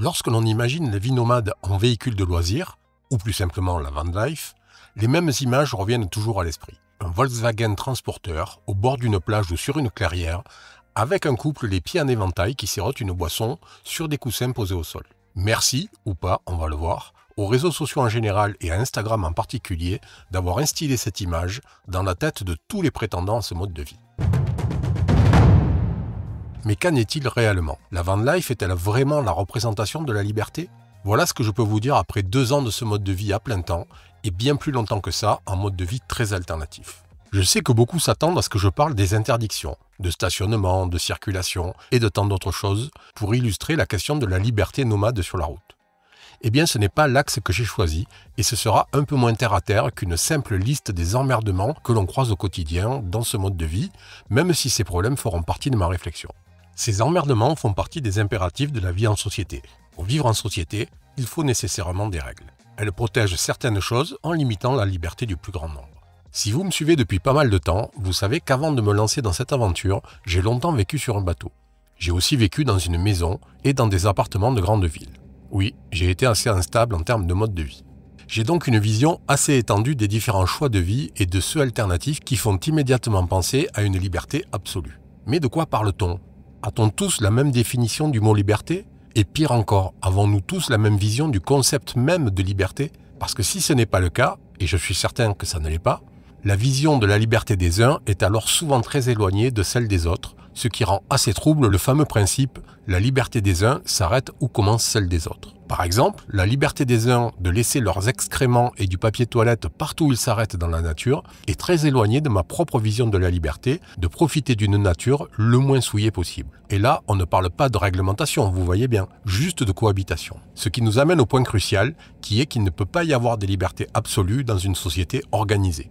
Lorsque l'on imagine la vie nomade en véhicule de loisirs, ou plus simplement la van life, les mêmes images reviennent toujours à l'esprit. Un Volkswagen transporteur au bord d'une plage ou sur une clairière, avec un couple les pieds en éventail qui sirote une boisson sur des coussins posés au sol. Merci, ou pas, on va le voir, aux réseaux sociaux en général et à Instagram en particulier, d'avoir instillé cette image dans la tête de tous les prétendants à ce mode de vie. Mais qu'en est-il réellement? La van life est-elle vraiment la représentation de la liberté? Voilà ce que je peux vous dire après 2 ans de ce mode de vie à plein temps, et bien plus longtemps que ça, en mode de vie très alternatif. Je sais que beaucoup s'attendent à ce que je parle des interdictions, de stationnement, de circulation et de tant d'autres choses pour illustrer la question de la liberté nomade sur la route. Eh bien ce n'est pas l'axe que j'ai choisi et ce sera un peu moins terre à terre qu'une simple liste des emmerdements que l'on croise au quotidien dans ce mode de vie, même si ces problèmes feront partie de ma réflexion. Ces emmerdements font partie des impératifs de la vie en société. Pour vivre en société, il faut nécessairement des règles. Elles protègent certaines choses en limitant la liberté du plus grand nombre. Si vous me suivez depuis pas mal de temps, vous savez qu'avant de me lancer dans cette aventure, j'ai longtemps vécu sur un bateau. J'ai aussi vécu dans une maison et dans des appartements de grande ville. Oui, j'ai été assez instable en termes de mode de vie. J'ai donc une vision assez étendue des différents choix de vie et de ceux alternatifs qui font immédiatement penser à une liberté absolue. Mais de quoi parle-t-on? A-t-on tous la même définition du mot liberté? Et pire encore, avons-nous tous la même vision du concept même de liberté? Parce que si ce n'est pas le cas, et je suis certain que ça ne l'est pas, la vision de la liberté des uns est alors souvent très éloignée de celle des autres, ce qui rend assez trouble le fameux principe « la liberté des uns s'arrête où commence celle des autres ». Par exemple, la liberté des uns de laisser leurs excréments et du papier toilette partout où ils s'arrêtent dans la nature est très éloignée de ma propre vision de la liberté de profiter d'une nature le moins souillée possible. Et là, on ne parle pas de réglementation, vous voyez bien, juste de cohabitation. Ce qui nous amène au point crucial, qui est qu'il ne peut pas y avoir des libertés absolues dans une société organisée.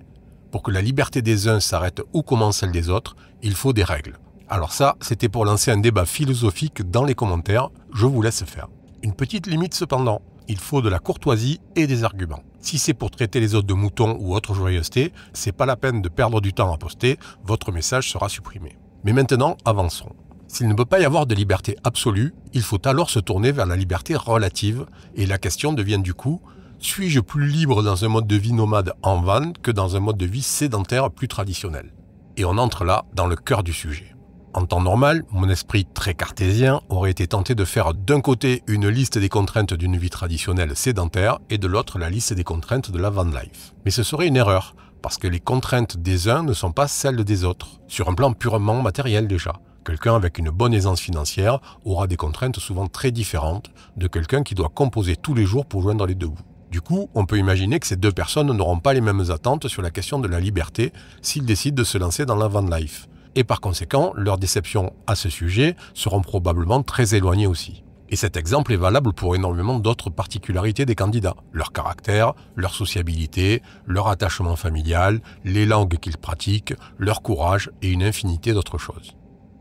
Pour que la liberté des uns s'arrête où commence celle des autres, il faut des règles. Alors ça, c'était pour lancer un débat philosophique dans les commentaires, je vous laisse faire. Une petite limite cependant, il faut de la courtoisie et des arguments. Si c'est pour traiter les autres de moutons ou autre joyeuseté, c'est pas la peine de perdre du temps à poster, votre message sera supprimé. Mais maintenant, avançons. S'il ne peut pas y avoir de liberté absolue, il faut alors se tourner vers la liberté relative, et la question devient du coup, suis-je plus libre dans un mode de vie nomade en van que dans un mode de vie sédentaire plus traditionnel? Et on entre là dans le cœur du sujet. En temps normal, mon esprit très cartésien aurait été tenté de faire d'un côté une liste des contraintes d'une vie traditionnelle sédentaire et de l'autre la liste des contraintes de la van life. Mais ce serait une erreur, parce que les contraintes des uns ne sont pas celles des autres, sur un plan purement matériel déjà. Quelqu'un avec une bonne aisance financière aura des contraintes souvent très différentes de quelqu'un qui doit composer tous les jours pour joindre les deux bouts. Du coup, on peut imaginer que ces deux personnes n'auront pas les mêmes attentes sur la question de la liberté s'ils décident de se lancer dans la van life. Et par conséquent, leurs déceptions à ce sujet seront probablement très éloignées aussi. Et cet exemple est valable pour énormément d'autres particularités des candidats. Leur caractère, leur sociabilité, leur attachement familial, les langues qu'ils pratiquent, leur courage et une infinité d'autres choses.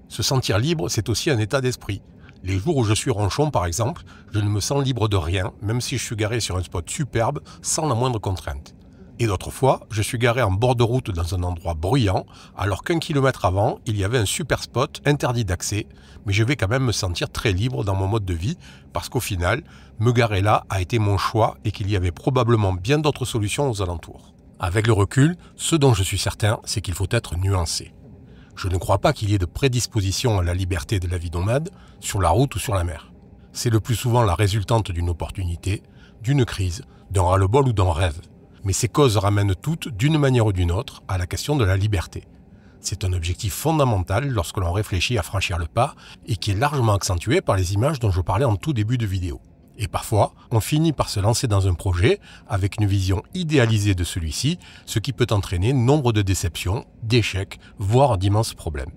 Se sentir libre, c'est aussi un état d'esprit. Les jours où je suis ronchon, par exemple, je ne me sens libre de rien, même si je suis garé sur un spot superbe, sans la moindre contrainte. Et d'autres fois, je suis garé en bord de route dans un endroit bruyant, alors qu'1 kilomètre avant, il y avait un super spot interdit d'accès, mais je vais quand même me sentir très libre dans mon mode de vie, parce qu'au final, me garer là a été mon choix et qu'il y avait probablement bien d'autres solutions aux alentours. Avec le recul, ce dont je suis certain, c'est qu'il faut être nuancé. Je ne crois pas qu'il y ait de prédisposition à la liberté de la vie nomade, sur la route ou sur la mer. C'est le plus souvent la résultante d'une opportunité, d'une crise, d'un ras-le-bol ou d'un rêve. Mais ces causes ramènent toutes, d'une manière ou d'une autre, à la question de la liberté. C'est un objectif fondamental lorsque l'on réfléchit à franchir le pas et qui est largement accentué par les images dont je parlais en tout début de vidéo. Et parfois, on finit par se lancer dans un projet avec une vision idéalisée de celui-ci, ce qui peut entraîner nombre de déceptions, d'échecs, voire d'immenses problèmes.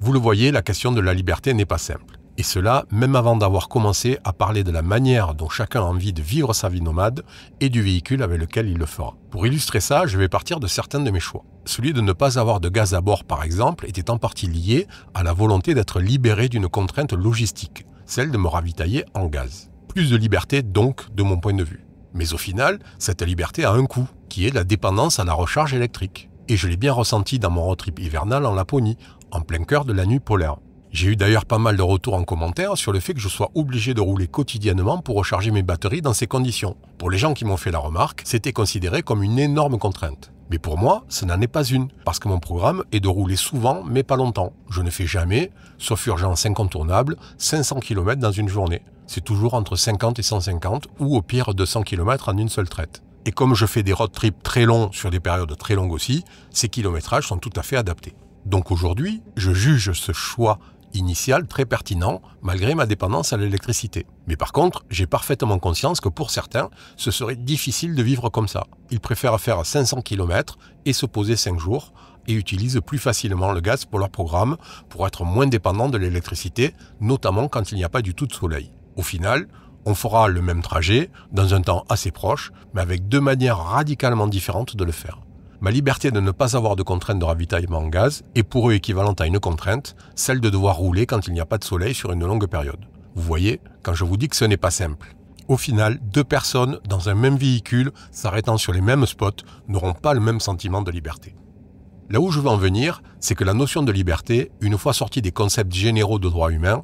Vous le voyez, la question de la liberté n'est pas simple. Et cela, même avant d'avoir commencé à parler de la manière dont chacun a envie de vivre sa vie nomade et du véhicule avec lequel il le fera. Pour illustrer ça, je vais partir de certains de mes choix. Celui de ne pas avoir de gaz à bord, par exemple, était en partie lié à la volonté d'être libéré d'une contrainte logistique, celle de me ravitailler en gaz. Plus de liberté donc, de mon point de vue. Mais au final, cette liberté a un coût, qui est la dépendance à la recharge électrique. Et je l'ai bien ressenti dans mon road trip hivernal en Laponie, en plein cœur de la nuit polaire. J'ai eu d'ailleurs pas mal de retours en commentaire sur le fait que je sois obligé de rouler quotidiennement pour recharger mes batteries dans ces conditions. Pour les gens qui m'ont fait la remarque, c'était considéré comme une énorme contrainte. Mais pour moi, ce n'en est pas une, parce que mon programme est de rouler souvent, mais pas longtemps. Je ne fais jamais, sauf urgence incontournable, 500 km dans une journée. C'est toujours entre 50 et 150, ou au pire 200 km en une seule traite. Et comme je fais des road trips très longs sur des périodes très longues aussi, ces kilométrages sont tout à fait adaptés. Donc aujourd'hui, je juge ce choix initial très pertinent malgré ma dépendance à l'électricité. Mais par contre, j'ai parfaitement conscience que pour certains, ce serait difficile de vivre comme ça. Ils préfèrent faire 500 km et se poser 5 jours et utilisent plus facilement le gaz pour leur programme pour être moins dépendants de l'électricité, notamment quand il n'y a pas du tout de soleil. Au final, on fera le même trajet dans un temps assez proche, mais avec deux manières radicalement différentes de le faire. Ma liberté de ne pas avoir de contrainte de ravitaillement en gaz est pour eux équivalente à une contrainte, celle de devoir rouler quand il n'y a pas de soleil sur une longue période. Vous voyez, quand je vous dis que ce n'est pas simple. Au final, deux personnes dans un même véhicule s'arrêtant sur les mêmes spots n'auront pas le même sentiment de liberté. Là où je veux en venir, c'est que la notion de liberté, une fois sortie des concepts généraux de droit humain,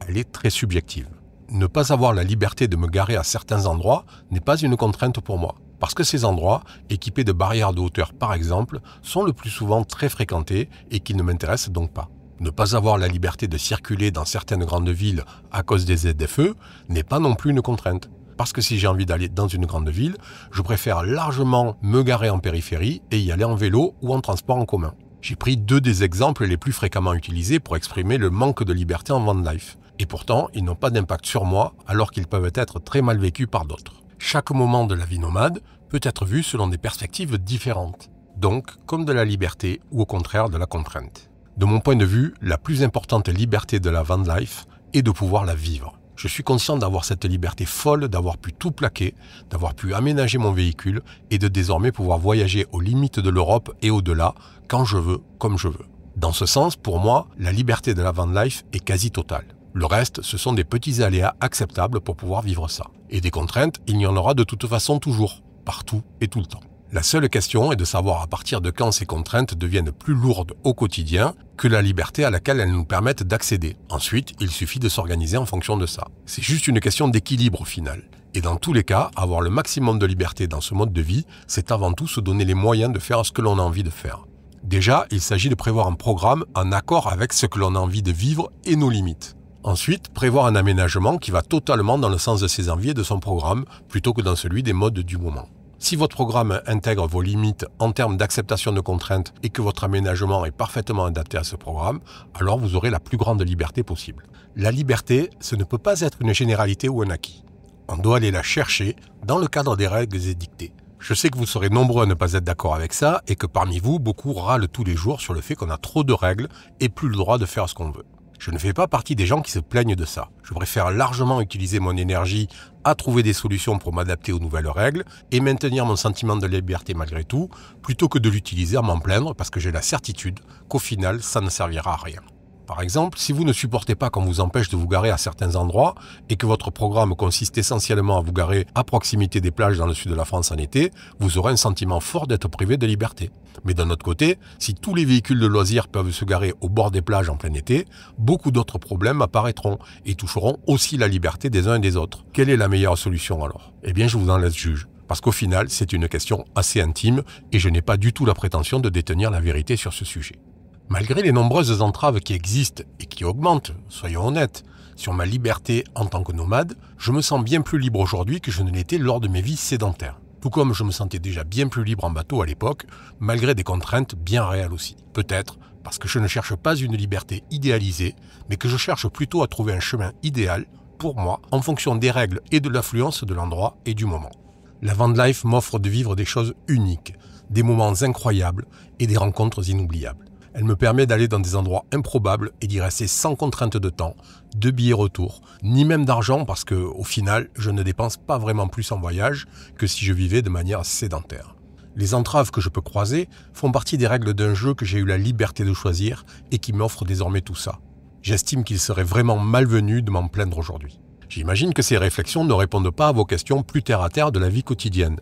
elle est très subjective. Ne pas avoir la liberté de me garer à certains endroits n'est pas une contrainte pour moi. Parce que ces endroits, équipés de barrières de hauteur par exemple, sont le plus souvent très fréquentés et qui ne m'intéressent donc pas. Ne pas avoir la liberté de circuler dans certaines grandes villes à cause des ZFE n'est pas non plus une contrainte. Parce que si j'ai envie d'aller dans une grande ville, je préfère largement me garer en périphérie et y aller en vélo ou en transport en commun. J'ai pris deux des exemples les plus fréquemment utilisés pour exprimer le manque de liberté en van life. Et pourtant, ils n'ont pas d'impact sur moi alors qu'ils peuvent être très mal vécus par d'autres. Chaque moment de la vie nomade peut être vu selon des perspectives différentes, donc comme de la liberté ou au contraire de la contrainte. De mon point de vue, la plus importante liberté de la van life est de pouvoir la vivre. Je suis conscient d'avoir cette liberté folle, d'avoir pu tout plaquer, d'avoir pu aménager mon véhicule et de désormais pouvoir voyager aux limites de l'Europe et au-delà, quand je veux, comme je veux. Dans ce sens, pour moi, la liberté de la van life est quasi totale. Le reste, ce sont des petits aléas acceptables pour pouvoir vivre ça. Et des contraintes, il y en aura de toute façon toujours, partout et tout le temps. La seule question est de savoir à partir de quand ces contraintes deviennent plus lourdes au quotidien que la liberté à laquelle elles nous permettent d'accéder. Ensuite, il suffit de s'organiser en fonction de ça. C'est juste une question d'équilibre au final. Et dans tous les cas, avoir le maximum de liberté dans ce mode de vie, c'est avant tout se donner les moyens de faire ce que l'on a envie de faire. Déjà, il s'agit de prévoir un programme en accord avec ce que l'on a envie de vivre et nos limites. Ensuite, prévoir un aménagement qui va totalement dans le sens de ses envies et de son programme, plutôt que dans celui des modes du moment. Si votre programme intègre vos limites en termes d'acceptation de contraintes et que votre aménagement est parfaitement adapté à ce programme, alors vous aurez la plus grande liberté possible. La liberté, ce ne peut pas être une généralité ou un acquis. On doit aller la chercher dans le cadre des règles édictées. Je sais que vous serez nombreux à ne pas être d'accord avec ça et que parmi vous, beaucoup râlent tous les jours sur le fait qu'on a trop de règles et plus le droit de faire ce qu'on veut. Je ne fais pas partie des gens qui se plaignent de ça. Je préfère largement utiliser mon énergie à trouver des solutions pour m'adapter aux nouvelles règles et maintenir mon sentiment de liberté malgré tout, plutôt que de l'utiliser à m'en plaindre parce que j'ai la certitude qu'au final, ça ne servira à rien. Par exemple, si vous ne supportez pas qu'on vous empêche de vous garer à certains endroits et que votre programme consiste essentiellement à vous garer à proximité des plages dans le sud de la France en été, vous aurez un sentiment fort d'être privé de liberté. Mais d'un autre côté, si tous les véhicules de loisirs peuvent se garer au bord des plages en plein été, beaucoup d'autres problèmes apparaîtront et toucheront aussi la liberté des uns et des autres. Quelle est la meilleure solution alors ? Eh bien, je vous en laisse juge. Parce qu'au final, c'est une question assez intime et je n'ai pas du tout la prétention de détenir la vérité sur ce sujet. Malgré les nombreuses entraves qui existent et qui augmentent, soyons honnêtes, sur ma liberté en tant que nomade, je me sens bien plus libre aujourd'hui que je ne l'étais lors de mes vies sédentaires. Tout comme je me sentais déjà bien plus libre en bateau à l'époque, malgré des contraintes bien réelles aussi. Peut-être parce que je ne cherche pas une liberté idéalisée, mais que je cherche plutôt à trouver un chemin idéal pour moi en fonction des règles et de l'affluence de l'endroit et du moment. La van life m'offre de vivre des choses uniques, des moments incroyables et des rencontres inoubliables. Elle me permet d'aller dans des endroits improbables et d'y rester sans contrainte de temps, de billets retour, ni même d'argent parce que, au final, je ne dépense pas vraiment plus en voyage que si je vivais de manière sédentaire. Les entraves que je peux croiser font partie des règles d'un jeu que j'ai eu la liberté de choisir et qui m'offre désormais tout ça. J'estime qu'il serait vraiment malvenu de m'en plaindre aujourd'hui. J'imagine que ces réflexions ne répondent pas à vos questions plus terre-à-terre de la vie quotidienne.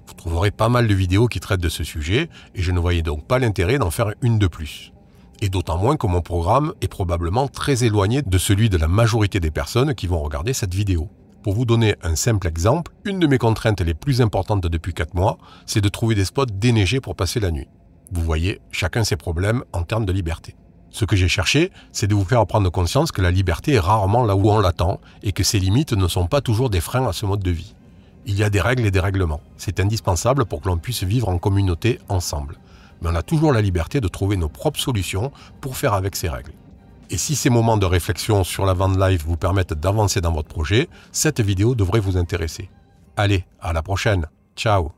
Vous trouverez pas mal de vidéos qui traitent de ce sujet et je ne voyais donc pas l'intérêt d'en faire une de plus. Et d'autant moins que mon programme est probablement très éloigné de celui de la majorité des personnes qui vont regarder cette vidéo. Pour vous donner un simple exemple, une de mes contraintes les plus importantes depuis 4 mois, c'est de trouver des spots déneigés pour passer la nuit. Vous voyez, chacun ses problèmes en termes de liberté. Ce que j'ai cherché, c'est de vous faire prendre conscience que la liberté est rarement là où on l'attend et que ses limites ne sont pas toujours des freins à ce mode de vie. Il y a des règles et des règlements. C'est indispensable pour que l'on puisse vivre en communauté ensemble. Mais on a toujours la liberté de trouver nos propres solutions pour faire avec ces règles. Et si ces moments de réflexion sur la van life vous permettent d'avancer dans votre projet, cette vidéo devrait vous intéresser. Allez, à la prochaine. Ciao.